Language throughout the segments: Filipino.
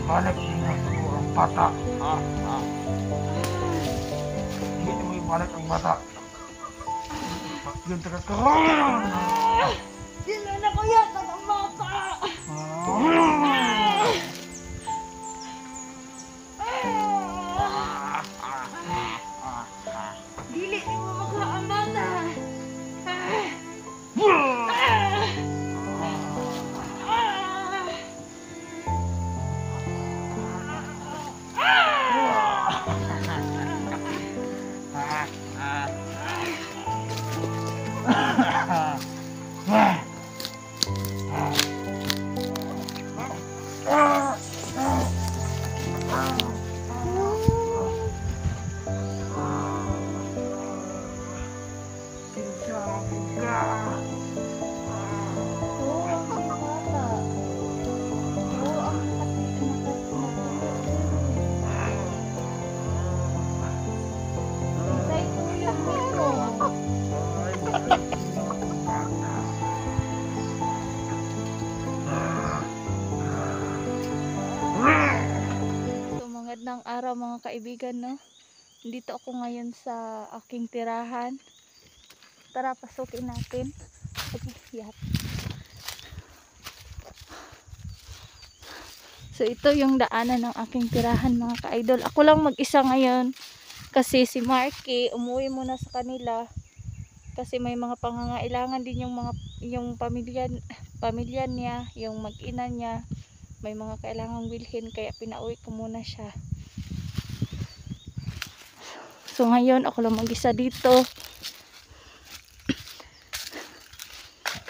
Balik niya siguro ang bata. Hindi mo ibalik ang bata. Pag yun tagakaroon. Sino na kaya ka ng bata? Dili ni mo makuha ang bata. Ng araw mga kaibigan, no? Dito ako ngayon sa aking tirahan. Tara, pasukin natin. Yat. So ito yung daanan ng aking tirahan mga ka-idol. Ako lang mag-isa ngayon kasi si Marky umuwi muna sa kanila kasi may mga pangangailangan din yung pamilya niya, yung mag-ina niya. May mga kailangang bilhin kaya pinauwi ko muna siya. So ngayon ako lang mag-isa dito.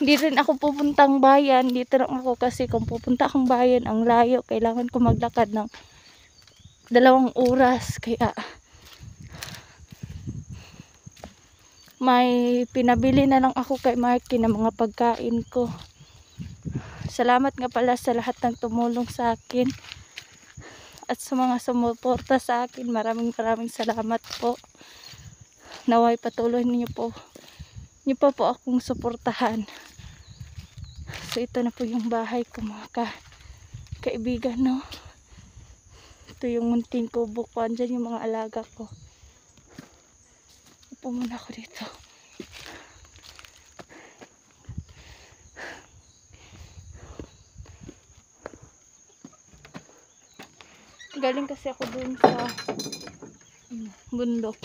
Hindi rin ako pupuntang bayan. Dito lang ako kasi kung pupunta akong bayan ang layo. Kailangan ko maglakad ng 2 oras. Kaya may pinabili na lang ako kay Marky ng mga pagkain ko. Salamat nga pala sa lahat ng tumulong sa akin. At sa mga sumuporta sa akin, maraming salamat po. Naway patuloy niyo pa po akong suportahan. So ito na po yung bahay ko mga kaibigan, no? Ito yung munting kubo ko. Andyan yung mga alaga ko. Upo muna ako dito. Galing kasi ako dun sa bundok.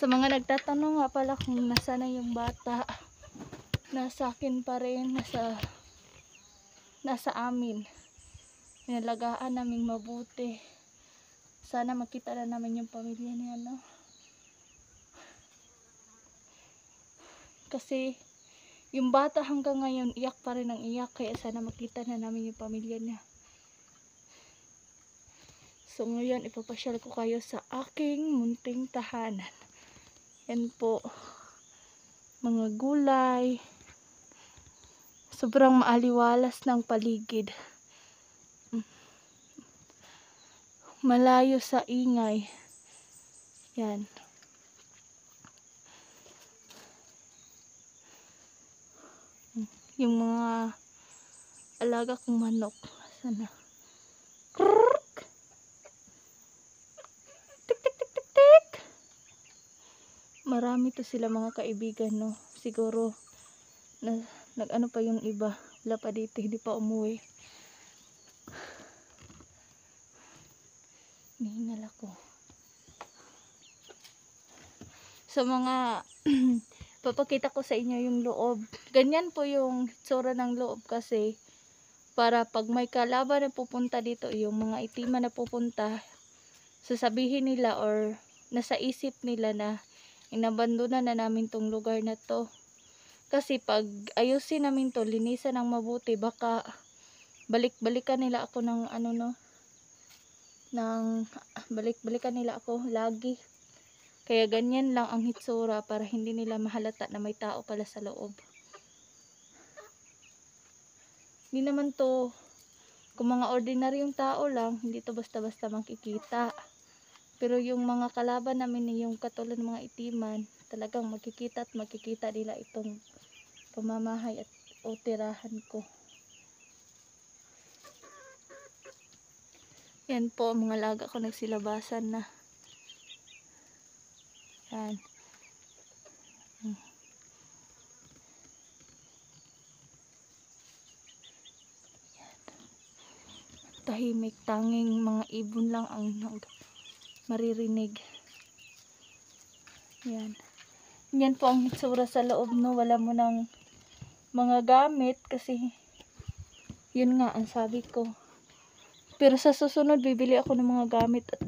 Sa mga nagtatanong nga pala kung nasa na yung bata, nasa akin pa rin, nasa amin. Inalagaan namin mabuti. Sana makita na namin yung pamilya niya, no? Kasi yung bata hanggang ngayon iyak pa rin ang iyak, kaya sana makita na namin yung pamilya niya. So ngayon ipapasyal ko kayo sa aking munting tahanan. Yan po, mga gulay. Sobrang maaliwalas ng paligid. Malayo sa ingay. Yan. Yung mga alaga kong manok. Sana. Marami to sila mga kaibigan, no? Siguro nag-ano pa yung iba. Wala pa dito, hindi pa umuwi. Nihingal ako. So mga papakita ko sa inyo yung loob. Ganyan po yung itsura ng loob kasi para pag may kalaban na pupunta dito, yung mga itima na pupunta, sasabihin nila or nasa isip nila na inabandonan na namin tong lugar na to. Kasi pag ayusin namin to, linisan ng mabuti, baka balik-balikan nila ako ng ano, no, balik-balikan nila ako lagi. Kaya ganyan lang ang hitsura para hindi nila mahalata na may tao pala sa loob. Hindi naman to, kung mga ordinaryong tao lang, hindi to basta-basta makikita. Pero yung mga kalaban namin, yung katulad ng mga itiman, talagang makikita at makikita nila itong pamamahay at o tirahan ko. Yan po, mga laga ko nagsilabasan na. Yan. Tahimik, tanging mga ibon lang ang maririnig. Yan. Yan po ang hitsura sa loob, no. Wala mo ng mga gamit kasi yun nga ang sabi ko. Pero sa susunod bibili ako ng mga gamit at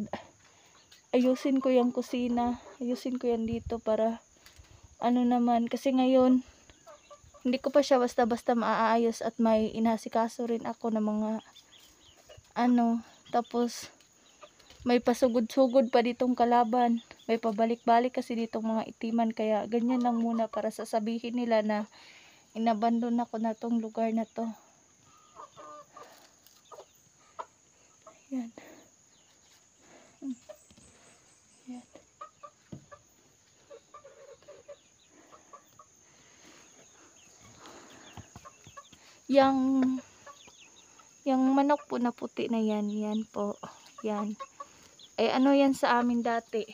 ayusin ko yung kusina. Ayusin ko yan dito para ano naman. Kasi ngayon hindi ko pa siya basta-basta maaayos at may inasikaso rin ako ng mga tapos may pasugod-sugod pa ditong kalaban, may pabalik-balik kasi ditong mga itiman, kaya ganyan lang muna para sasabihin nila na inabandon ako na tong lugar na to. Yan. Yan. Yung manok po na puti na yan, yan po. Yan. Eh ano yan sa amin dati?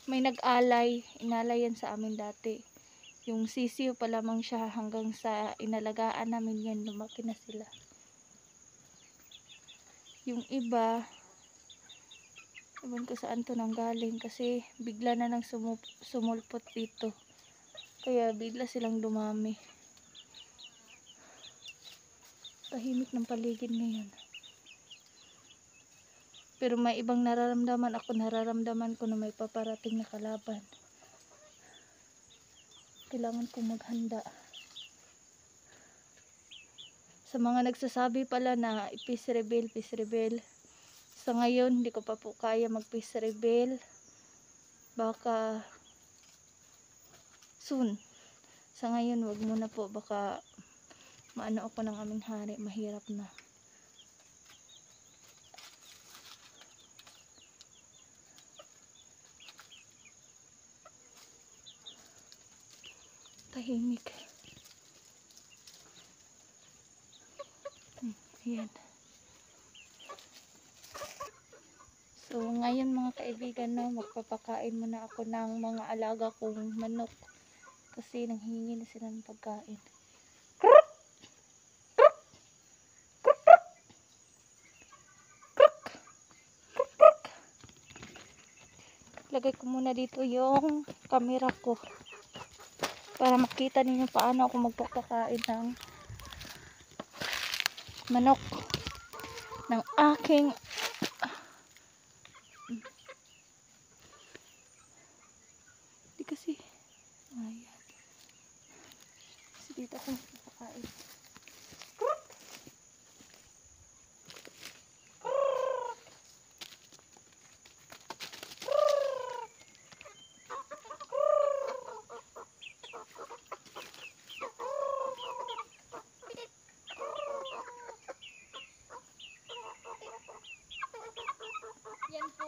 May nag-alay, inalay yan sa amin dati. Yung sisiyo pa lamang siya hanggang sa inalagaan namin yan, lumaki na sila. Yung iba, ewan ko saan to nanggaling kasi bigla na nang sumulpot dito. Kaya bigla silang dumami. Tahimik ng paligid ngayon. Pero may ibang nararamdaman ako, nararamdaman ko na may paparating na kalaban. Kailangan kong maghanda. Sa mga nagsasabi pala na peace rebel. Sa ngayon, hindi ko pa po kaya mag-peace rebel. Baka soon. Sa ngayon, wag muna po. Baka maano ako ng aming hari. Mahirap na. Tahimik. Ayan. So, ngayon mga kaibigan, no, magpapakain muna ako ng mga alaga kong manok. Kasi nanghihingi na sila ng pagkain. Lagay ko muna dito yung camera ko para makita ninyo paano ako magpapakain ng manok ng aking di kasi ayan kasi dito ako magpapakain. Yan po,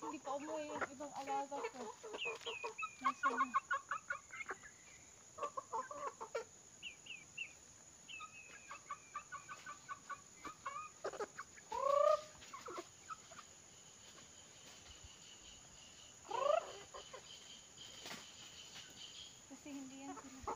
hindi pa umuwi yung ibang alaga ko. Nasa na. Kasi hindi yan sila.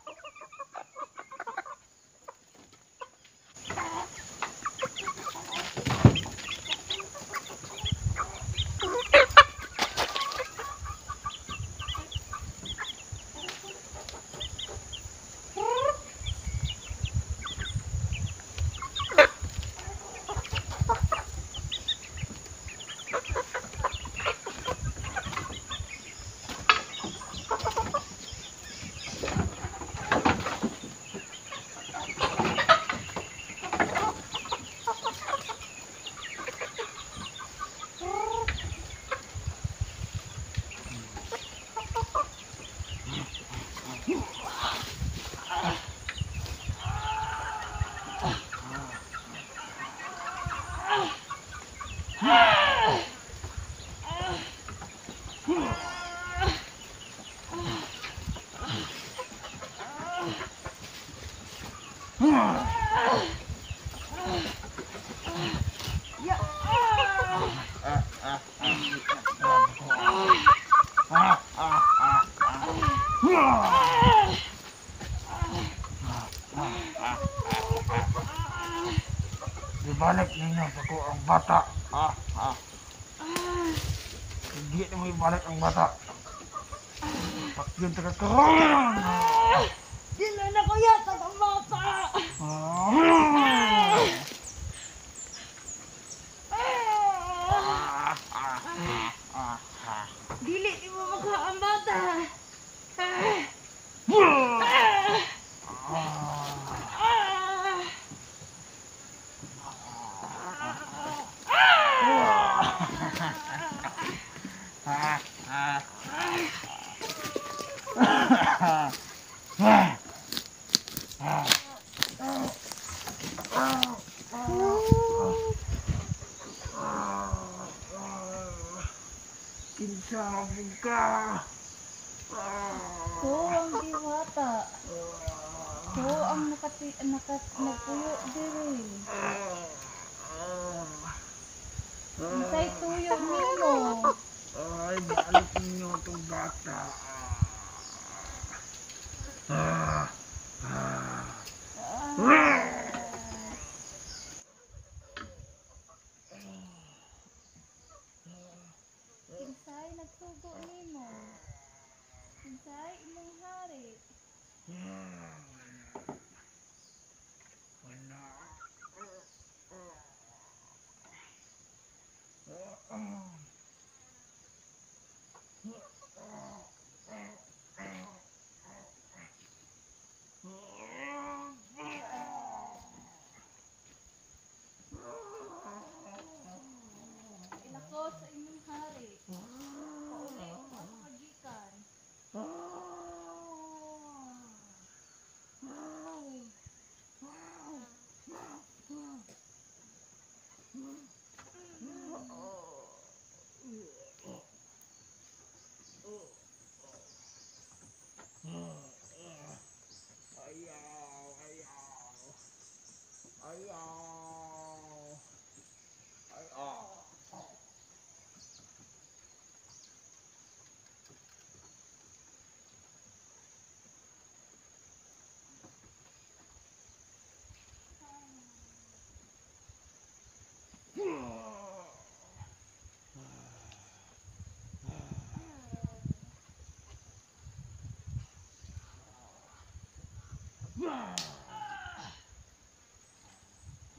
Ya. Ibalik ninyo sa ko ang bata. Hindi na mo ibalik ang bata. Pakyun taga karon. Dili na ko yata ang bata. Dili di mo maka ang bata. Kinsa ka. Oo, ang diwata. Oo, ang nagpuyo diri. Unsay tuyo nimo? Ay, balik ninyo itong bata. Kinsay nagsugo nimo? Kinsay imong hari? Ilako sa imong hari. Pauli ko ako kagikan.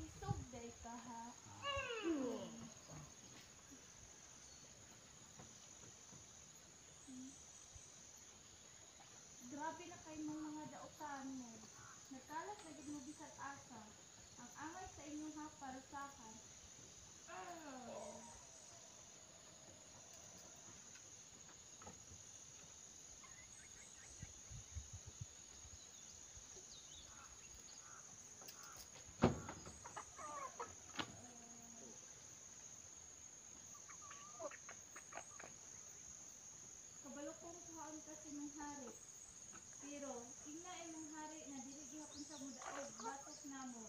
Isog day ka ha. Grabe na kay mong mga dautan mo. Nagkalat na gid mo bisag asa. Ang angay sa inyong haparusahan. Kabalo kong kuhaon kasi ng hari. Pero, ina imong hari na dili gihapon sa mudaog, batok namo.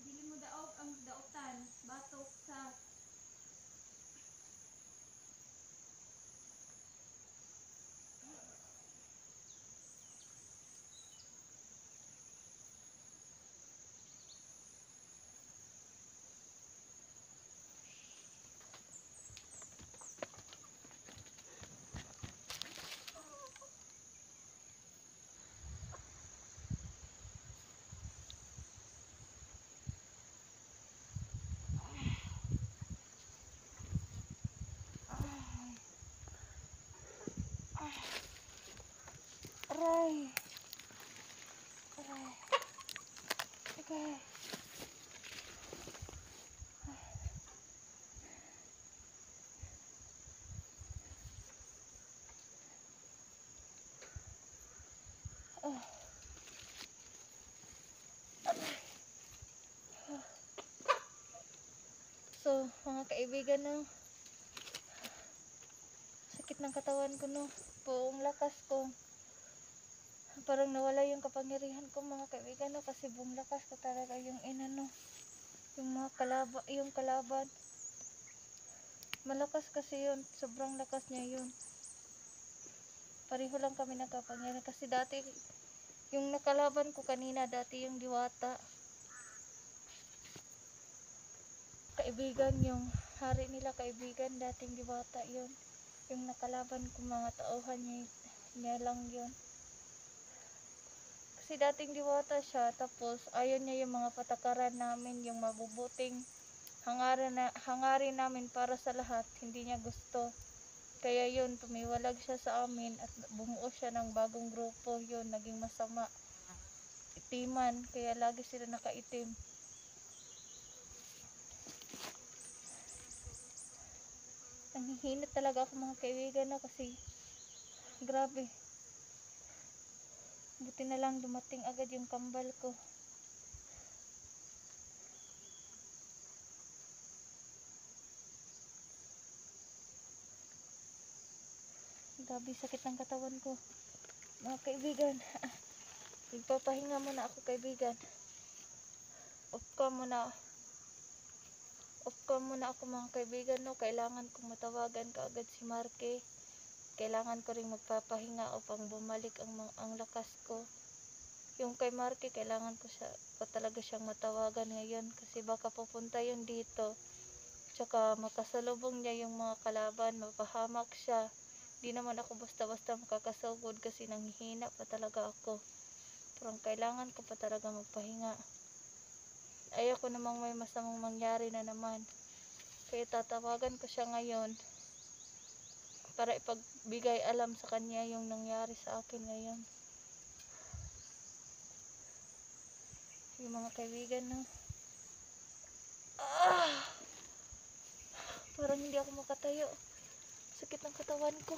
Dili mo daog ang dautan, batok sa aray. Aray. Okay. So, mga kaibigan, no, sakit ng katawan ko, no, buong lakas ko Parang nawala yung kapangyarihan ko mga kaibigan, no? Kasi bumlakas ko talaga yung inano, yung mga kalaban. Malakas kasi yun, sobrang lakas niya yun. Pareho lang kami nagkapangyarihan kasi dati yung nakalaban ko kanina dati yung diwata. Kaibigan yung hari nila, kaibigan dating diwata yun. Yung nakalaban ko mga tauhan niya lang yun. Kasi dating diwata siya, tapos ayaw niya yung mga patakaran namin, yung mabubuting hangarin namin para sa lahat, hindi niya gusto. Kaya yun, tumiwalag siya sa amin at bumuo siya ng bagong grupo. Yun, naging masama. Itiman, kaya lagi sila nakaitim. Nanghihina talaga ako mga kaibigan na kasi grabe. Buti na lang dumating agad yung kambal ko. Grabe sakit ng katawan ko. Mga kaibigan, magpapahinga muna ako kaibigan. Off ka muna ako mga kaibigan, no? Kailangan kong matawagan kaagad si Marky. Kailangan ko ring magpapahinga upang bumalik ang lakas ko. Yung kay Marky, kailangan ko talaga siyang matawagan ngayon kasi baka pupunta yun dito. Tsaka makasalubong niya yung mga kalaban, mapahamak siya. Di naman ako basta-basta makakasugod kasi nanghihina pa talaga ako. Parang kailangan ko pa talaga magpahinga. Ayoko namang may masamang mangyari na naman. Kaya tatawagan ko siya ngayon para ipagbigay alam sa kanya yung nangyari sa akin ngayon. Yung mga kaibigan, no? Parang hindi ako makatayo. Sakit ng katawan ko.